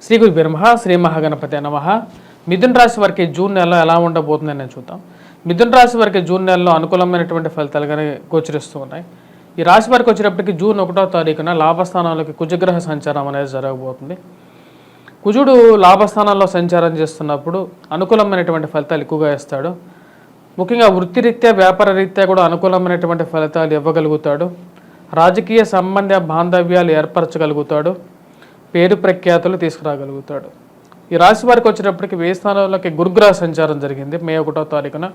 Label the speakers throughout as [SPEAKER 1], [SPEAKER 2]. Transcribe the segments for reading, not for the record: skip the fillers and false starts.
[SPEAKER 1] శ్రీ గురుభ్యో నమః. శ్రీ మహాగణపతి నమః. మిథున రాశి వారికి జూన్ నెలలో ఎలా ఉండబోతుందని నేను చూద్దాం. మిథున రాశి వారికి జూన్ నెలలో అనుకూలమైనటువంటి ఫలితాలుగానే గోచరిస్తూ ఉన్నాయి. ఈ రాశి వారికి వచ్చేటప్పటికి జూన్ 1వ తారీఖున లాభస్థానాలకి కుజగ్రహ సంచారం అనేది జరగబోతుంది. కుజుడు లాభస్థానాల్లో సంచారం చేస్తున్నప్పుడు అనుకూలమైనటువంటి ఫలితాలు ఎక్కువగా ఇస్తాడు. ముఖ్యంగా వృత్తిరీత్యా వ్యాపార రీత్యా కూడా అనుకూలమైనటువంటి ఫలితాలు ఇవ్వగలుగుతాడు. రాజకీయ సంబంధ బాంధవ్యాలు ఏర్పరచగలుగుతాడు. పేరు ప్రఖ్యాతులు తీసుకురాగలుగుతాడు. ఈ రాశి వారికి వచ్చేటప్పటికి వ్యయ స్థానంలోకి గురుగ్రహ సంచారం జరిగింది మే 1వ తారీఖున.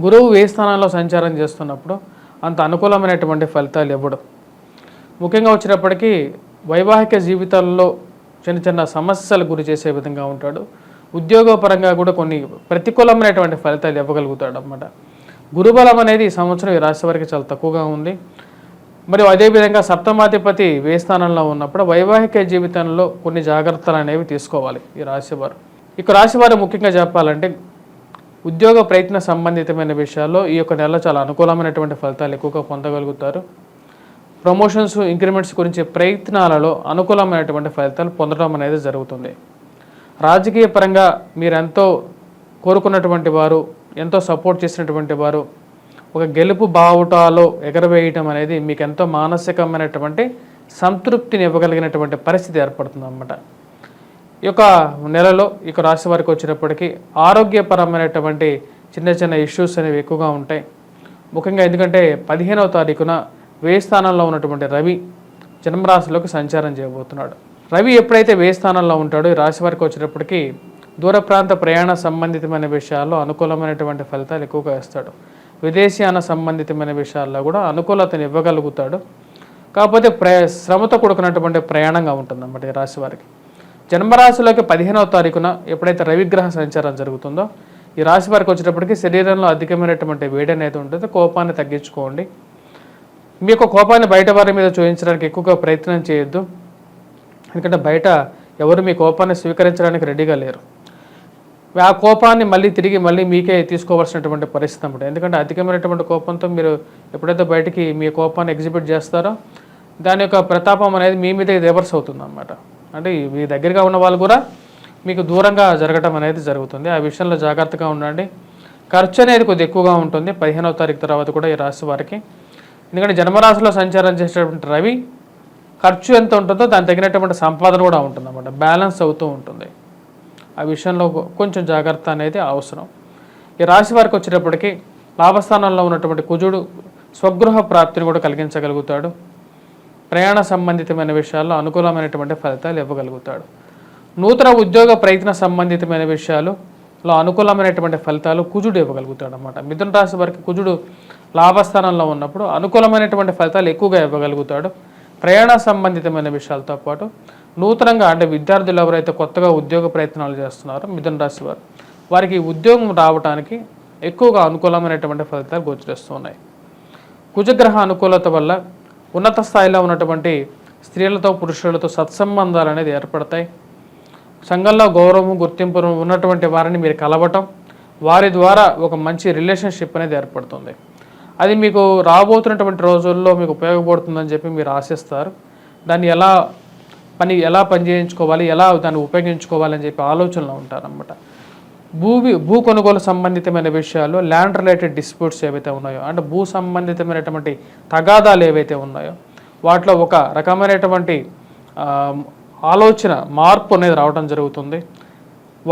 [SPEAKER 1] గురువు వ్యయ స్థానంలో సంచారం చేస్తున్నప్పుడు అంత అనుకూలమైనటువంటి ఫలితాలు ఇవ్వడం. ముఖ్యంగా వచ్చేటప్పటికి వైవాహిక జీవితాల్లో చిన్న చిన్న సమస్యలు గురి చేసే విధంగా ఉంటాడు. ఉద్యోగపరంగా కూడా కొన్ని ప్రతికూలమైనటువంటి ఫలితాలు ఇవ్వగలుగుతాడు అన్నమాట. గురుబలం అనేది ఈ సంవత్సరం ఈ రాశి వారికి చాలా తక్కువగా ఉంది. మరియు అదేవిధంగా సప్తమాధిపతి వ్యయ స్థానంలో ఉన్నప్పుడు వైవాహిక జీవితంలో కొన్ని జాగ్రత్తలు అనేవి తీసుకోవాలి ఈ రాశివారు. ఇక రాశివారు ముఖ్యంగా చెప్పాలంటే ఉద్యోగ ప్రయత్న సంబంధితమైన విషయాల్లో ఈ యొక్క నెల చాలా అనుకూలమైనటువంటి ఫలితాలు ఎక్కువగా పొందగలుగుతారు. ప్రమోషన్స్ ఇంక్రిమెంట్స్ గురించి ప్రయత్నాలలో అనుకూలమైనటువంటి ఫలితాలు పొందడం అనేది జరుగుతుంది. రాజకీయ పరంగా మీరెంతో కోరుకున్నటువంటి వారు, ఎంతో సపోర్ట్ చేసినటువంటి వారు ఒక గెలుపు బావుటాలో ఎగరవేయటం అనేది మీకు ఎంతో మానసికమైనటువంటి సంతృప్తిని ఇవ్వగలిగినటువంటి పరిస్థితి ఏర్పడుతుంది అన్నమాట. ఈ యొక్క నెలలో ఇక రాశి వారికి వచ్చినప్పటికీ ఆరోగ్యపరమైనటువంటి చిన్న చిన్న ఇష్యూస్ అనేవి ఎక్కువగా ఉంటాయి. ముఖ్యంగా ఎందుకంటే 15వ తారీఖున వ్యయ స్థానంలో ఉన్నటువంటి రవి జన్మరాశిలోకి సంచారం చేయబోతున్నాడు. రవి ఎప్పుడైతే వ్యయ స్థానంలో ఉంటాడో ఈ రాశి వారికి వచ్చినప్పటికీ దూర ప్రాంత ప్రయాణ సంబంధితమైన విషయాల్లో అనుకూలమైనటువంటి ఫలితాలు ఎక్కువగా ఇస్తాడు. విదేశీయాన సంబంధితమైన విషయాల్లో కూడా అనుకూలతను ఇవ్వగలుగుతాడు. కాకపోతే శ్రమతో కూడుకున్నటువంటి ప్రయాణంగా ఉంటుందన్నమాట ఈ రాశి వారికి. జన్మరాశిలోకి 15వ తారీఖున ఎప్పుడైతే రవిగ్రహ సంచారం జరుగుతుందో ఈ రాశి వారికి వచ్చేటప్పటికి శరీరంలో అధికమైనటువంటి వేడి అనేది ఉంటుంది. కోపాన్ని తగ్గించుకోండి. మీ యొక్క కోపాన్ని బయట వారి మీద చూపించడానికి ఎక్కువగా ప్రయత్నం చేయొద్దు. ఎందుకంటే బయట ఎవరు మీ కోపాన్ని స్వీకరించడానికి రెడీగా లేరు. ఆ కోపాన్ని మళ్ళీ మీకే తీసుకోవాల్సినటువంటి పరిస్థితి అన్నమాట. ఎందుకంటే అధికమైనటువంటి కోపంతో మీరు ఎప్పుడైతే బయటికి మీ కోపాన్ని ఎగ్జిబిట్ చేస్తారో దాని యొక్క ప్రతాపం అనేది మీ మీద రివర్స్ అవుతుంది అన్నమాట. అంటే మీ దగ్గరగా ఉన్న వాళ్ళు కూడా మీకు దూరంగా జరగడం అనేది జరుగుతుంది. ఆ విషయంలో జాగ్రత్తగా ఉండండి. ఖర్చు అనేది కొద్దిగా ఎక్కువగా ఉంటుంది 15వ తారీఖు తర్వాత కూడా ఈ రాశి వారికి. ఎందుకంటే జన్మరాశిలో సంచారం చేసేటువంటి రవి ఖర్చు ఎంత ఉంటుందో దానికి తగినటువంటి సంపాదన కూడా ఉంటుంది అన్నమాట. బ్యాలెన్స్ అవుతూ ఉంటుంది. ఆ విషయంలో కొంచెం జాగ్రత్త అనేది అవసరం. ఈ రాశి వారికి వచ్చేటప్పటికి లాభస్థానంలో ఉన్నటువంటి కుజుడు స్వగృహ ప్రాప్తిని కూడా కలిగించగలుగుతాడు. ప్రయాణ సంబంధితమైన విషయాల్లో అనుకూలమైనటువంటి ఫలితాలు ఇవ్వగలుగుతాడు. నూతన ఉద్యోగ ప్రయత్న సంబంధితమైన విషయాలలో అనుకూలమైనటువంటి ఫలితాలు కుజుడు ఇవ్వగలుగుతాడు అన్నమాట. మిథున రాశి వారికి కుజుడు లాభస్థానంలో ఉన్నప్పుడు అనుకూలమైనటువంటి ఫలితాలు ఎక్కువగా ఇవ్వగలుగుతాడు. ప్రయాణ సంబంధితమైన విషయాలతో పాటు నూతనంగా అంటే విద్యార్థులు ఎవరైతే కొత్తగా ఉద్యోగ ప్రయత్నాలు చేస్తున్నారో మిథున రాశి వారు వారికి ఉద్యోగం రావడానికి ఎక్కువగా అనుకూలమైనటువంటి ఫలితాలు గోచరిస్తున్నాయి. కుజగ్రహ అనుకూలత వల్ల ఉన్నత స్థాయిలో ఉన్నటువంటి స్త్రీలతో పురుషులతో సత్సంబంధాలు అనేది ఏర్పడతాయి. సంఘంలో గౌరవం గుర్తింపు ఉన్నటువంటి వారిని మీరు కలవటం, వారి ద్వారా ఒక మంచి రిలేషన్షిప్ అనేది ఏర్పడుతుంది. అది మీకు రాబోతున్నటువంటి రోజుల్లో మీకు ఉపయోగపడుతుందని చెప్పి మీరు ఆశిస్తారు. దాన్ని ఎలా పని చేయించుకోవాలి, ఎలా దాన్ని ఉపయోగించుకోవాలని చెప్పి ఆలోచనలో ఉంటారన్నమాట. భూ కొనుగోలు సంబంధితమైన విషయాలు, ల్యాండ్ రిలేటెడ్ డిస్ప్యూట్స్ ఏవైతే ఉన్నాయో అంటే భూ సంబంధితమైనటువంటి తగాదాలు ఏవైతే ఉన్నాయో వాటిలో ఒక రకమైనటువంటి ఆలోచన మార్పు అనేది రావడం జరుగుతుంది.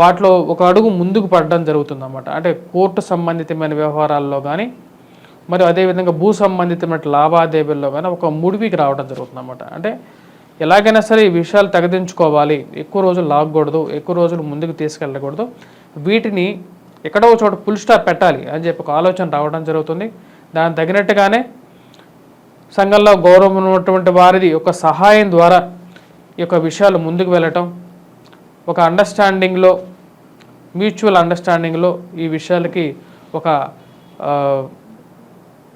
[SPEAKER 1] వాటిలో ఒక అడుగు ముందుకు పడడం జరుగుతుంది అన్నమాట. అంటే కోర్టు సంబంధితమైన వ్యవహారాల్లో కానీ మరియు అదేవిధంగా భూ సంబంధితమైన లావాదేవీల్లో కానీ ఒక ముడివికి రావడం జరుగుతుంది అన్నమాట. అంటే ఎలాగైనా సరే ఈ విషయాలు తగదించుకోవాలి, ఎక్కువ రోజులు లాగకూడదు, ఎక్కువ రోజులు ముందుకు తీసుకెళ్ళకూడదు, వీటిని ఎక్కడో చోట ఫుల్ స్టాప్ పెట్టాలి అని చెప్పి ఒక ఆలోచన రావడం జరుగుతుంది. దానికి తగినట్టుగానే సంఘంలో గౌరవం ఉన్నటువంటి వారిది ఒక సహాయం ద్వారా ఈ యొక్క విషయాలు ముందుకు వెళ్ళటం, ఒక అండర్స్టాండింగ్లో మ్యూచువల్ అండర్స్టాండింగ్లో ఈ విషయాలకి ఒక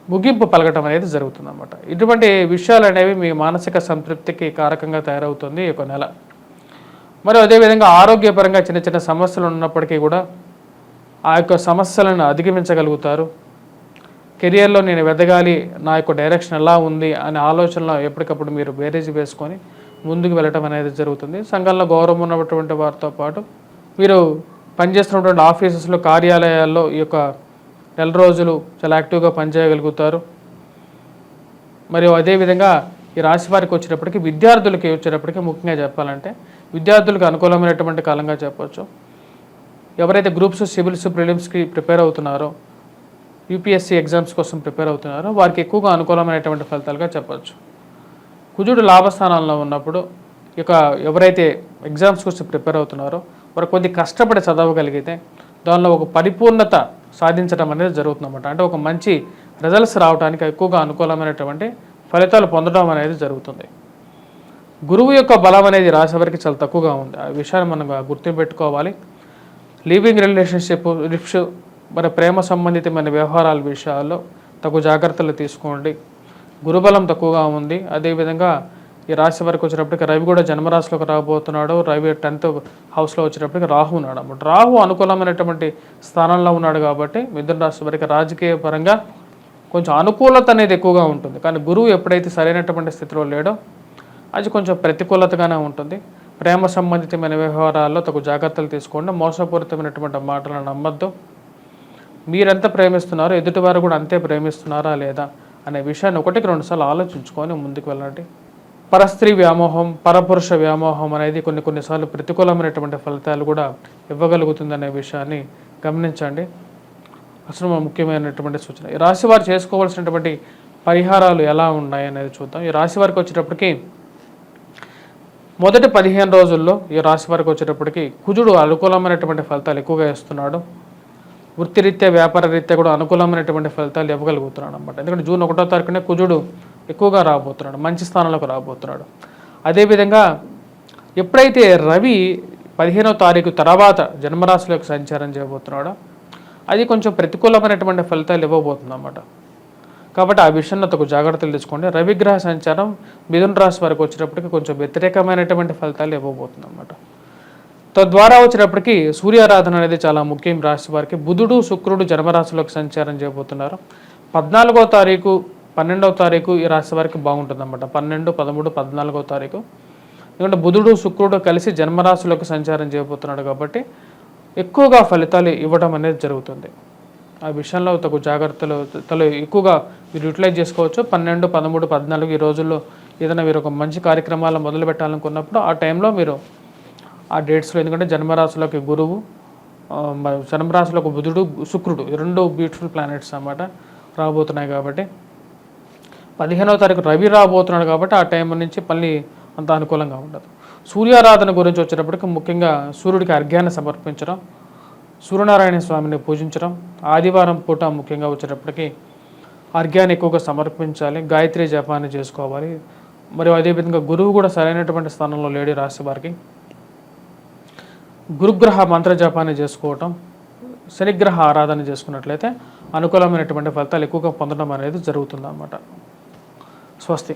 [SPEAKER 1] ముగింపు పలకటం అనేది జరుగుతుంది అన్నమాట. ఇటువంటి విషయాలు అనేవి మీ మానసిక సంతృప్తికి కారకంగా తయారవుతుంది ఈ యొక్క నెల. మరి అదేవిధంగా ఆరోగ్యపరంగా చిన్న చిన్న సమస్యలు ఉన్నప్పటికీ కూడా ఆ యొక్క సమస్యలను అధిగమించగలుగుతారు. కెరియర్ లో నేను ఎదగాలి, నా యొక్క డైరెక్షన్ ఎలా ఉంది అనే ఆలోచనలో ఎప్పటికప్పుడు మీరు బేరీజ్ వేసుకొని ముందుకు వెళ్ళటం అనేది జరుగుతుంది. సంఘంలో గౌరవం ఉన్నటువంటి వారితో పాటు వీరు పనిచేస్తున్నటువంటి ఆఫీసెస్లో, కార్యాలయాల్లో ఈ యొక్క నెల రోజులు చాలా యాక్టివ్గా పనిచేయగలుగుతారు. మరియు అదేవిధంగా ఈ రాశి వారికి వచ్చేటప్పటికి, విద్యార్థులకి వచ్చేటప్పటికి ముఖ్యంగా చెప్పాలంటే విద్యార్థులకు అనుకూలమైనటువంటి కాలంగా చెప్పవచ్చు. ఎవరైతే గ్రూప్స్, సివిల్స్, ప్రిలిమ్స్కి ప్రిపేర్ అవుతున్నారో, యూపీఎస్సీ ఎగ్జామ్స్ కోసం ప్రిపేర్ అవుతున్నారో వారికి ఎక్కువగా అనుకూలమైనటువంటి ఫలితాలుగా చెప్పవచ్చు. కుజుడు లాభస్థానాల్లో ఉన్నప్పుడు ఇక ఎవరైతే ఎగ్జామ్స్ కోసం ప్రిపేర్ అవుతున్నారో వారు కొద్ది కష్టపడి చదవగలిగితే దానిలో ఒక పరిపూర్ణత సాధించడం అనేది జరుగుతుందన్నమాట. అంటే ఒక మంచి రిజల్ట్స్ రావడానికి ఎక్కువగా అనుకూలమైనటువంటి ఫలితాలు పొందడం అనేది జరుగుతుంది. గురువు యొక్క బలం అనేది రాశి వారికి చాలా తక్కువగా ఉంది. ఆ విషయాన్ని మనం గుర్తుపెట్టుకోవాలి. లివింగ్ రిలేషన్షిప్స్, మరి ప్రేమ సంబంధితమైన వ్యవహారాల విషయాల్లో తగు జాగ్రత్తలు తీసుకోండి. గురుబలం తక్కువగా ఉంది. అదేవిధంగా ఈ రాశి వారికి వచ్చేటప్పటికి రవి కూడా జన్మరాశిలోకి రాబోతున్నాడు. రవి 10th హౌస్లో వచ్చేటప్పటికి రాహు ఉన్నాడు అన్నమాట. రాహు అనుకూలమైనటువంటి స్థానంలో ఉన్నాడు కాబట్టి మిథున రాశి వారికి రాజకీయ పరంగా కొంచెం అనుకూలత అనేది ఎక్కువగా ఉంటుంది. కానీ గురువు ఎప్పుడైతే సరైనటువంటి స్థితిలో లేడో అది కొంచెం ప్రతికూలతగానే ఉంటుంది. ప్రేమ సంబంధితమైన వ్యవహారాల్లో తగు జాగ్రత్తలు తీసుకోండి. మోసపూరితమైనటువంటి మాటలను నమ్మద్దు. మీరెంత ప్రేమిస్తున్నారో ఎదుటివారు కూడా అంతే ప్రేమిస్తున్నారా లేదా అనే విషయాన్ని 1-2 సార్లు ఆలోచించుకొని ముందుకు వెళ్ళండి. పరస్త్రీ వ్యామోహం, పరపురుష వ్యామోహం అనేది కొన్నిసార్లు ప్రతికూలమైనటువంటి ఫలితాలు కూడా ఇవ్వగలుగుతుందనే విషయాన్ని గమనించండి. అసలు ముఖ్యమైనటువంటి సూచన. ఈ రాశి వారు చేసుకోవాల్సినటువంటి పరిహారాలు ఎలా ఉన్నాయి అనేది చూద్దాం. ఈ రాశి వారికి వచ్చేటప్పటికి మొదటి 15 రోజుల్లో ఈ రాశి వారికి వచ్చేటప్పటికి కుజుడు అనుకూలమైనటువంటి ఫలితాలు ఎక్కువగా ఇస్తున్నాడు. వృత్తిరీత్యా, వ్యాపార రీత్యా కూడా అనుకూలమైనటువంటి ఫలితాలు ఇవ్వగలుగుతున్నాడు అన్నమాట. ఎందుకంటే జూన్ 1వ తారీఖునే కుజుడు ఎక్కువగా రాబోతున్నాడు, మంచి స్థానంలోకి రాబోతున్నాడు. అదేవిధంగా ఎప్పుడైతే రవి 15వ తారీఖు తర్వాత జన్మరాశిలోకి సంచారం చేయబోతున్నాడో అది కొంచెం ప్రతికూలమైనటువంటి ఫలితాలు ఇవ్వబోతుంది అన్నమాట. కాబట్టి ఆ విషయంలో తగు జాగ్రత్తలు తీసుకోండి. రవిగ్రహ సంచారం మిథున రాశి వారికి వచ్చేటప్పటికి కొంచెం వ్యతిరేకమైనటువంటి ఫలితాలు ఇవ్వబోతుంది అన్నమాట. తద్వారా వచ్చేటప్పటికి సూర్యారాధన అనేది చాలా ముఖ్యం రాశి వారికి. బుధుడు, శుక్రుడు జన్మరాశిలోకి సంచారం చేయబోతున్నారు. 14వ తారీఖు, 12వ తారీఖు ఈ రాశి వారికి బాగుంటుంది అన్నమాట. 12, 13, 14వ తారీఖు. ఎందుకంటే బుధుడు, శుక్రుడు కలిసి జన్మరాశిలోకి సంచారం చేయబోతున్నాడు కాబట్టి ఎక్కువగా ఫలితాలు ఇవ్వడం అనేది జరుగుతుంది. ఆ విషయంలో తగు జాగ్రత్తలు ఎక్కువగా మీరు యూటిలైజ్ చేసుకోవచ్చు. 12, 13, 14 ఈ రోజుల్లో ఏదైనా మీరు ఒక మంచి కార్యక్రమాలు మొదలు పెట్టాలనుకున్నప్పుడు ఆ టైంలో మీరు ఆ డేట్స్లో, ఎందుకంటే జన్మరాశిలోకి గురువు, జన్మరాశిలోకి బుధుడు, శుక్రుడు 2 బ్యూటిఫుల్ ప్లానెట్స్ అన్నమాట రాబోతున్నాయి. కాబట్టి 15వ తారీఖు రవి రాబోతున్నాడు కాబట్టి ఆ టైం నుంచి మళ్ళీ అంత అనుకూలంగా ఉండదు. సూర్యారాధన గురించి వచ్చేటప్పటికి ముఖ్యంగా సూర్యుడికి అర్ఘ్యాన్ని సమర్పించడం, సూర్యనారాయణ స్వామిని పూజించడం, ఆదివారం పూట ముఖ్యంగా వచ్చేటప్పటికి అర్ఘ్యాన్ని ఎక్కువగా సమర్పించాలి. గాయత్రి జపాన్ని చేసుకోవాలి. మరియు అదేవిధంగా గురువు కూడా సరైనటువంటి స్థానంలో లేడి రాశి వారికి గురుగ్రహ మంత్ర జపాన్ని చేసుకోవటం, శనిగ్రహ ఆరాధన చేసుకున్నట్లయితే అనుకూలమైనటువంటి ఫలితాలు ఎక్కువగా పొందడం అనేది జరుగుతుంది అన్నమాట. స్వస్తి.